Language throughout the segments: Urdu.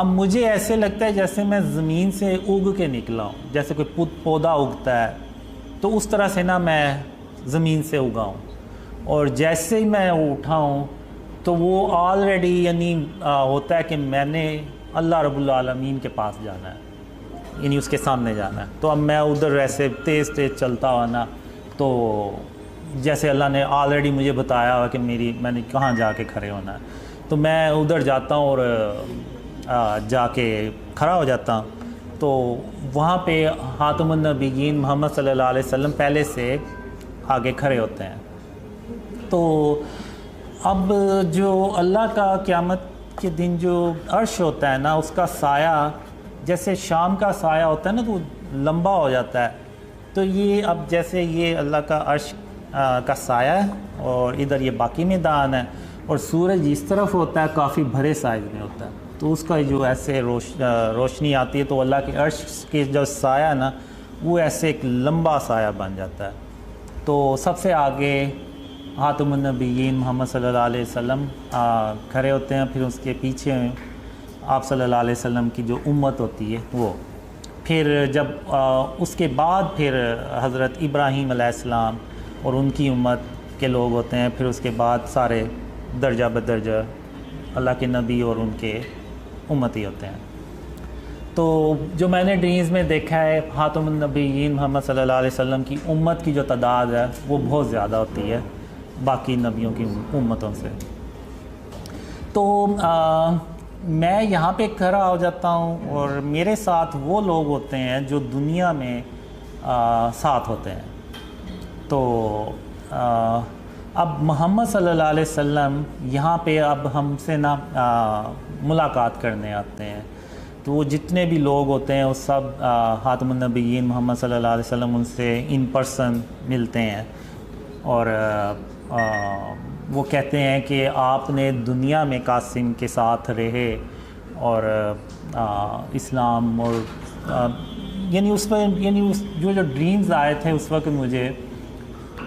اب مجھے ایسے لگتا ہے جیسے میں زمین سے اگ کے نکلا ہوں، جیسے کوئی پودا اگتا ہے تو اس طرح سے نا میں زمین سے اگا ہوں، اور جیسے ہی میں اٹھا ہوں تو وہ آلریڈی یعنی ہوتا ہے کہ میں نے اللہ رب العالمین کے پاس جانا ہے، یعنی اس کے سامنے جانا ہے. تو اب میں ادھر ایسے تیز چلتا ہوا نا، تو جیسے اللہ نے آلریڈی مجھے بتایا ہوا کہ میں نے کہاں جا کے کھڑے ہونا ہے، تو میں ادھر جاتا ہوں اور جا کے کھڑا ہو جاتا ہوں. تو وہاں پہ خاتم النبیین محمد صلی اللہ علیہ وسلم پہلے سے آگے کھڑے ہوتے ہیں. تو اب جو اللہ کا قیامت کے دن جو عرش ہوتا ہے نا، اس کا سایہ جیسے شام کا سایہ ہوتا ہے نا تو لمبا ہو جاتا ہے. تو یہ اب جیسے یہ اللہ کا عرش کا سایہ ہے اور ادھر یہ باقی میدان ہے، اور سورج اس طرف ہوتا ہے کافی بڑے سائز میں ہوتا ہے، تو اس کا جو ایسے روشنی آتی ہے تو اللہ کے عرش کے جو سایہ نا وہ ایسے ایک لمبا سایہ بن جاتا ہے. تو سب سے آگے خاتم النبیین محمد صلی اللہ علیہ وسلم کھڑے ہوتے ہیں، پھر اس کے پیچھے آپ صلی اللہ علیہ وسلم کی جو امت ہوتی ہے وہ، پھر جب اس کے بعد پھر حضرت ابراہیم علیہ السلام اور ان کی امت کے لوگ ہوتے ہیں، پھر اس کے بعد سارے درجہ بدرجہ اللہ کے نبی اور ان کے امتی ہوتے ہیں. تو جو میں نے ڈریمز میں دیکھا ہے، خاتم النبیین محمد صلی اللہ علیہ وسلم کی امت کی جو تعداد ہے وہ بہت زیادہ ہوتی ہے باقی نبیوں کی امتوں سے. تو میں یہاں پہ کھڑا ہو جاتا ہوں اور میرے ساتھ وہ لوگ ہوتے ہیں جو دنیا میں ساتھ ہوتے ہیں. تو اب محمد صلی اللہ علیہ وسلم یہاں پہ اب ہم سے نا ملاقات کرنے آتے ہیں. تو وہ جتنے بھی لوگ ہوتے ہیں وہ سب خاتم النبیین محمد صلی اللہ علیہ وسلم ان سے ان پرسن ملتے ہیں، اور وہ کہتے ہیں کہ آپ نے دنیا میں قاسم کے ساتھ رہے، اور اسلام اور یعنی اس جو ڈریمز آئے تھے اس وقت مجھے،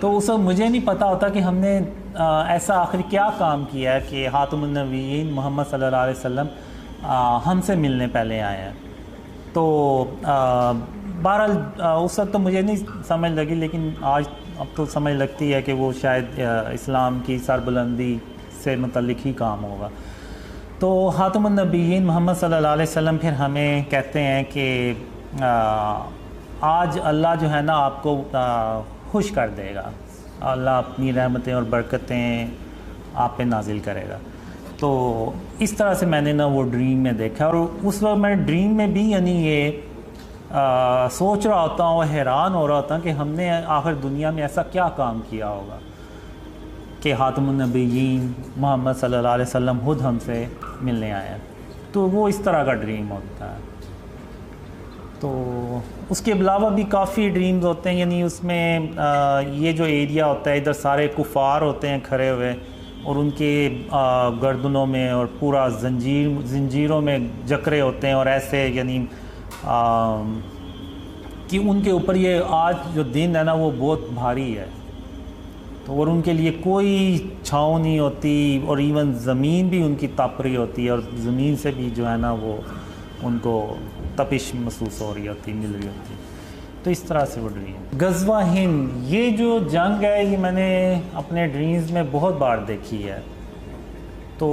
تو اس وقت مجھے نہیں پتہ ہوتا کہ ہم نے ایسا آخر کیا کام کیا ہے کہ خاتم النبیین محمد صلی اللہ علیہ وسلم ہم سے ملنے پہلے آئے ہیں. تو بہرحال اس وقت تو مجھے نہیں سمجھ لگی، لیکن آج اب تو سمجھ لگتی ہے کہ وہ شاید اسلام کی سربلندی سے متعلق ہی کام ہوگا. تو خاتم النبیین محمد صلی اللہ علیہ وسلم پھر ہمیں کہتے ہیں کہ آج اللہ جو ہے نا آپ کو خوش کر دے گا، اللہ اپنی رحمتیں اور برکتیں آپ پہ نازل کرے گا. تو اس طرح سے میں نے نا وہ ڈریم میں دیکھا، اور اس وقت میں ڈریم میں بھی یعنی یہ سوچ رہا ہوتا ہوں، حیران ہو رہا ہوتا ہوں کہ ہم نے آخر دنیا میں ایسا کیا کام کیا ہوگا کہ خاتم النبیین محمد صلی اللہ علیہ وسلم خود ہم سے ملنے آئے ہیں. تو وہ اس طرح کا ڈریم ہوتا ہے. تو اس کے علاوہ بھی کافی ڈریمز ہوتے ہیں، یعنی اس میں یہ جو ایریا ہوتا ہے ادھر سارے کفار ہوتے ہیں کھڑے ہوئے، اور ان کے گردنوں میں اور پورا زنجیروں میں جکرے ہوتے ہیں، اور ایسے یعنی کہ ان کے اوپر یہ آج جو دن ہے نا وہ بہت بھاری ہے. تو اور ان کے لیے کوئی چھاؤں نہیں ہوتی، اور ایون زمین بھی ان کی تپ رہی ہوتی ہے، اور زمین سے بھی جو ہے نا وہ ان کو تپش محسوس ہو رہی ہوتی، مل رہی ہوتی. تو اس طرح سے وہ ڈریم. غزوہ ہند، یہ جو جنگ ہے یہ میں نے اپنے ڈریمز میں بہت بار دیکھی ہے. تو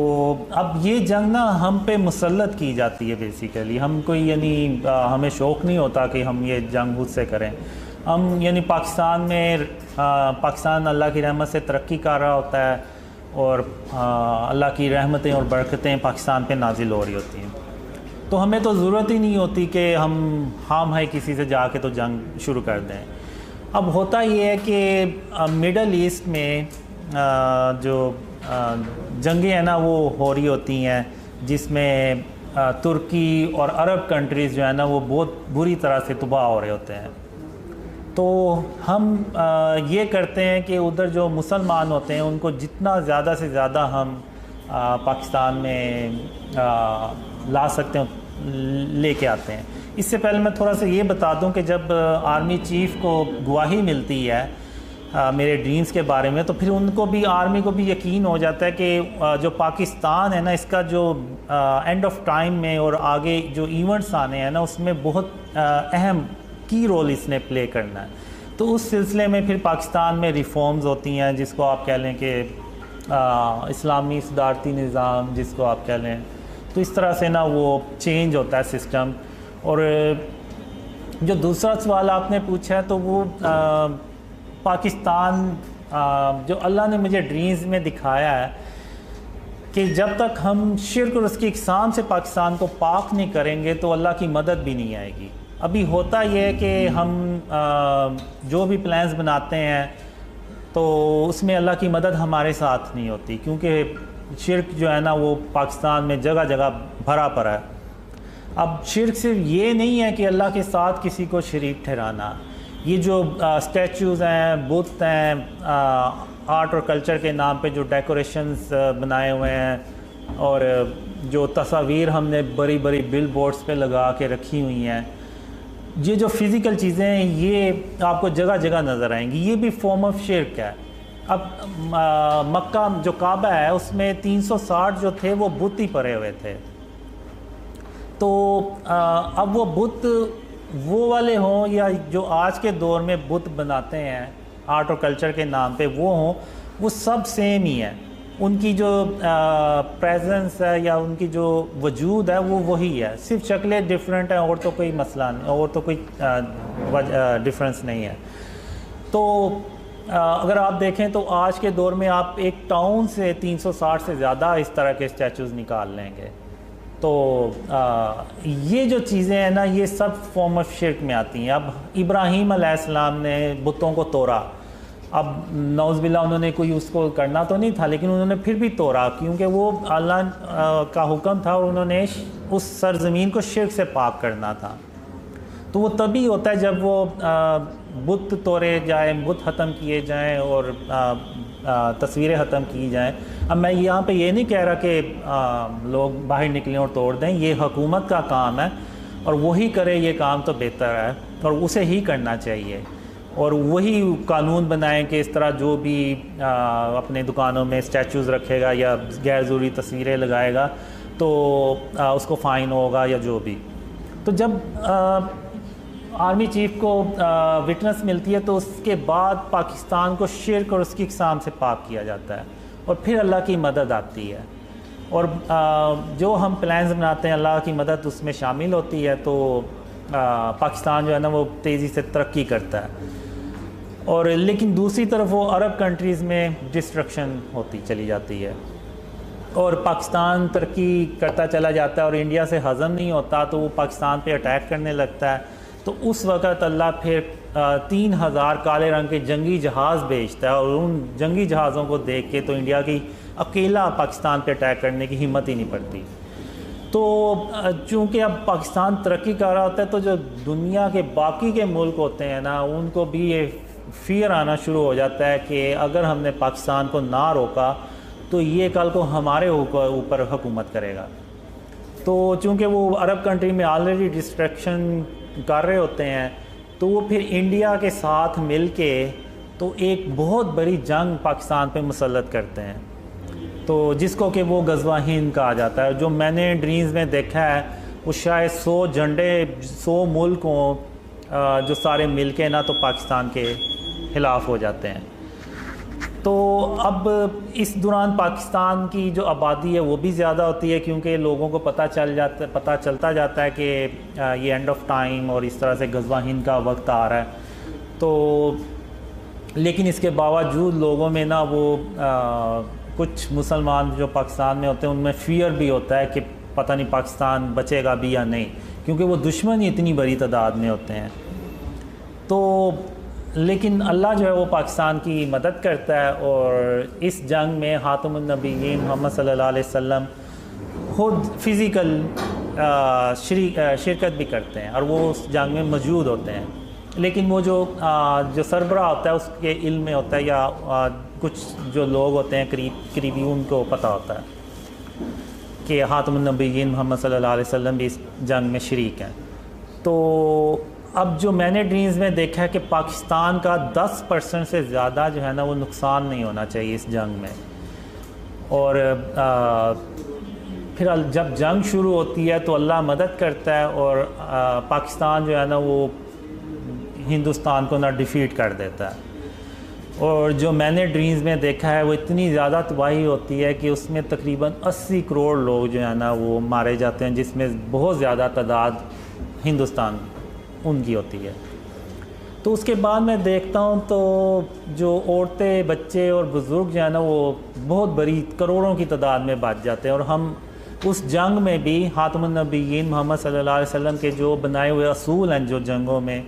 اب یہ جنگ نا ہم پہ مسلط کی جاتی ہے بیسیکلی. ہم کوئی یعنی ہمیں شوق نہیں ہوتا کہ ہم یہ جنگ خود سے کریں. ہم یعنی پاکستان میں پاکستان اللہ کی رحمت سے ترقی کر رہا ہوتا ہے، اور اللہ کی رحمتیں اور برکتیں پاکستان پہ نازل ہو رہی ہوتی ہیں. تو ہمیں تو ضرورت ہی نہیں ہوتی کہ ہم ہم ہے کسی سے جا کے تو جنگ شروع کر دیں. اب ہوتا یہ ہے کہ مڈل ایسٹ میں جو جنگیں ہیں نا وہ ہو رہی ہوتی ہیں، جس میں ترکی اور عرب کنٹریز جو ہے نا وہ بہت بری طرح سے تباہ ہو رہے ہوتے ہیں. تو ہم یہ کرتے ہیں کہ ادھر جو مسلمان ہوتے ہیں ان کو جتنا زیادہ سے زیادہ ہم پاکستان میں لا سکتے ہیں لے کے آتے ہیں. اس سے پہلے میں تھوڑا سا یہ بتا دوں کہ جب آرمی چیف کو گواہی ملتی ہے میرے ڈریمز کے بارے میں، تو پھر ان کو بھی، آرمی کو بھی یقین ہو جاتا ہے کہ جو پاکستان ہے نا، اس کا جو اینڈ آف ٹائم میں اور آگے جو ایونٹس آنے ہیں نا، اس میں بہت اہم کی رول اس نے پلے کرنا ہے۔ تو اس سلسلے میں پھر پاکستان میں ریفارمز ہوتی ہیں، جس کو آپ کہہ لیں کہ اسلامی صدارتی نظام جس کو آپ کہہ لیں، تو اس طرح سے نا وہ چینج ہوتا ہے سسٹم۔ اور جو دوسرا سوال آپ نے پوچھا ہے تو وہ پاکستان، جو اللہ نے مجھے ڈریمز میں دکھایا ہے کہ جب تک ہم شرک اور اس کی اقسام سے پاکستان کو پاک نہیں کریں گے تو اللہ کی مدد بھی نہیں آئے گی۔ ابھی ہوتا یہ ہے کہ ہم جو بھی پلانز بناتے ہیں تو اس میں اللہ کی مدد ہمارے ساتھ نہیں ہوتی، کیونکہ شرک جو ہے نا وہ پاکستان میں جگہ جگہ بھرا پڑا ہے۔ اب شرک صرف یہ نہیں ہے کہ اللہ کے ساتھ کسی کو شریک ٹھہرانا، یہ جو اسٹیچوز ہیں، بت ہیں، آرٹ اور کلچر کے نام پہ جو ڈیکوریشنز بنائے ہوئے ہیں، اور جو تصاویر ہم نے بڑی بڑی بل بورڈز پہ لگا کے رکھی ہوئی ہیں، یہ جو فزیکل چیزیں ہیں یہ آپ کو جگہ جگہ نظر آئیں گی، یہ بھی فارم آف شرک ہے۔ اب مکہ جو کعبہ ہے اس میں 360 جو تھے وہ بت ہی پڑے ہوئے تھے، تو اب وہ بت وہ والے ہوں یا جو آج کے دور میں بت بناتے ہیں آرٹ اور کلچر کے نام پہ وہ ہوں، وہ سب سیم ہی ہے، ان کی جو پریزنس ہے یا ان کی جو وجود ہے وہ وہی ہے، صرف شکلیں ڈیفرنٹ ہیں، اور تو کوئی مسئلہ نہیں، اور تو کوئی ڈفرینس نہیں ہے۔ تو اگر آپ دیکھیں تو آج کے دور میں آپ ایک ٹاؤن سے 360 سے زیادہ اس طرح کے اسٹیچوز نکال لیں گے، تو یہ جو چیزیں ہیں نا یہ سب فارم آف شرک میں آتی ہیں۔ اب ابراہیم علیہ السلام نے بتوں کو توڑا، اب نعوذ باللہ انہوں نے کوئی اس کو کرنا تو نہیں تھا، لیکن انہوں نے پھر بھی توڑا، کیونکہ وہ اللہ کا حکم تھا اور انہوں نے اس سرزمین کو شرک سے پاک کرنا تھا۔ تو وہ تبھی ہوتا ہے جب وہ بت توڑے جائیں، بت ختم کیے جائیں اور تصویریں ختم کی جائیں۔ اب میں یہاں پہ یہ نہیں کہہ رہا کہ لوگ باہر نکلیں اور توڑ دیں، یہ حکومت کا کام ہے اور وہی کرے یہ کام تو بہتر ہے اور اسے ہی کرنا چاہیے، اور وہی قانون بنائیں کہ اس طرح جو بھی اپنے دکانوں میں اسٹیچوز رکھے گا یا غیر ضروری تصویریں لگائے گا تو اس کو فائن ہوگا یا جو بھی۔ تو جب آرمی چیف کو وٹنس ملتی ہے تو اس کے بعد پاکستان کو شرک اور اس کی اقسام سے پاک کیا جاتا ہے، اور پھر اللہ کی مدد آتی ہے، اور جو ہم پلانز بناتے ہیں اللہ کی مدد اس میں شامل ہوتی ہے، تو پاکستان جو ہے نا وہ تیزی سے ترقی کرتا ہے۔ اور لیکن دوسری طرف وہ عرب کنٹریز میں ڈسٹرکشن ہوتی چلی جاتی ہے، اور پاکستان ترقی کرتا چلا جاتا ہے اور انڈیا سے ہضم نہیں ہوتا تو وہ پاکستان پہ اٹیک کرنے لگتا ہے، تو اس وقت اللہ پھر 3000 کالے رنگ کے جنگی جہاز بھیجتا ہے، اور ان جنگی جہازوں کو دیکھ کے تو انڈیا کی اکیلا پاکستان پہ اٹیک کرنے کی ہمت ہی نہیں پڑتی۔ تو چونکہ اب پاکستان ترقی کر رہا ہوتا ہے تو جو دنیا کے باقی کے ملک ہوتے ہیں نا ان کو بھی یہ فیئر آنا شروع ہو جاتا ہے کہ اگر ہم نے پاکستان کو نہ روکا تو یہ کل کو ہمارے اوپر حکومت کرے گا۔ تو چونکہ وہ عرب کنٹری میں آلریڈی ڈسٹریکشن کر رہے ہوتے ہیں تو وہ پھر انڈیا کے ساتھ مل کے تو ایک بہت بڑی جنگ پاکستان پہ مسلط کرتے ہیں، تو جس کو کہ وہ غزوہ ہند کہا جاتا ہے۔ جو میں نے ڈریمز میں دیکھا ہے وہ شاید 100 جھنڈے 100 ملک ہوں جو سارے مل کے نا تو پاکستان کے خلاف ہو جاتے ہیں۔ تو اب اس دوران پاکستان کی جو آبادی ہے وہ بھی زیادہ ہوتی ہے، کیونکہ لوگوں کو پتہ چلتا جاتا ہے کہ یہ اینڈ آف ٹائم اور اس طرح سے غزوہ ہند کا وقت آ رہا ہے۔ تو لیکن اس کے باوجود لوگوں میں نا وہ کچھ مسلمان جو پاکستان میں ہوتے ہیں ان میں فیئر بھی ہوتا ہے کہ پتہ نہیں پاکستان بچے گا بھی یا نہیں، کیونکہ وہ دشمن ہی اتنی بڑی تعداد میں ہوتے ہیں۔ تو لیکن اللہ جو ہے وہ پاکستان کی مدد کرتا ہے، اور اس جنگ میں خاتم النبیین محمد صلی اللہ علیہ وسلم خود فزیکل شرکت بھی کرتے ہیں اور وہ اس جنگ میں موجود ہوتے ہیں، لیکن وہ جو سربراہ ہوتا ہے اس کے علم میں ہوتا ہے یا کچھ جو لوگ ہوتے ہیں قریبی ان کو پتہ ہوتا ہے کہ خاتم النبیین محمد صلی اللہ علیہ وسلم بھی اس جنگ میں شریک ہیں۔ تو اب جو میں نے ڈریمز میں دیکھا ہے کہ پاکستان کا 10% سے زیادہ جو ہے نا وہ نقصان نہیں ہونا چاہیے اس جنگ میں. اور پھر جب جنگ شروع ہوتی ہے تو اللہ مدد کرتا ہے اور پاکستان جو ہے نا وہ ہندوستان کو نہ ڈیفیٹ کر دیتا ہے. اور جو میں نے ڈریمز میں دیکھا ہے وہ اتنی زیادہ تباہی ہوتی ہے کہ اس میں تقریباً 80 کروڑ لوگ جو ہے نا وہ مارے جاتے ہیں، جس میں بہت زیادہ تعداد ہندوستان ان کی ہوتی ہے. تو اس کے بعد میں دیکھتا ہوں تو جو عورتیں، بچے اور بزرگ جو ہیں نا وہ بہت بڑی کروڑوں کی تعداد میں بچ جاتے ہیں. اور ہم اس جنگ میں بھی خاتم النبیین محمد صلی اللہ علیہ وسلم کے جو بنائے ہوئے اصول ہیں جو جنگوں میں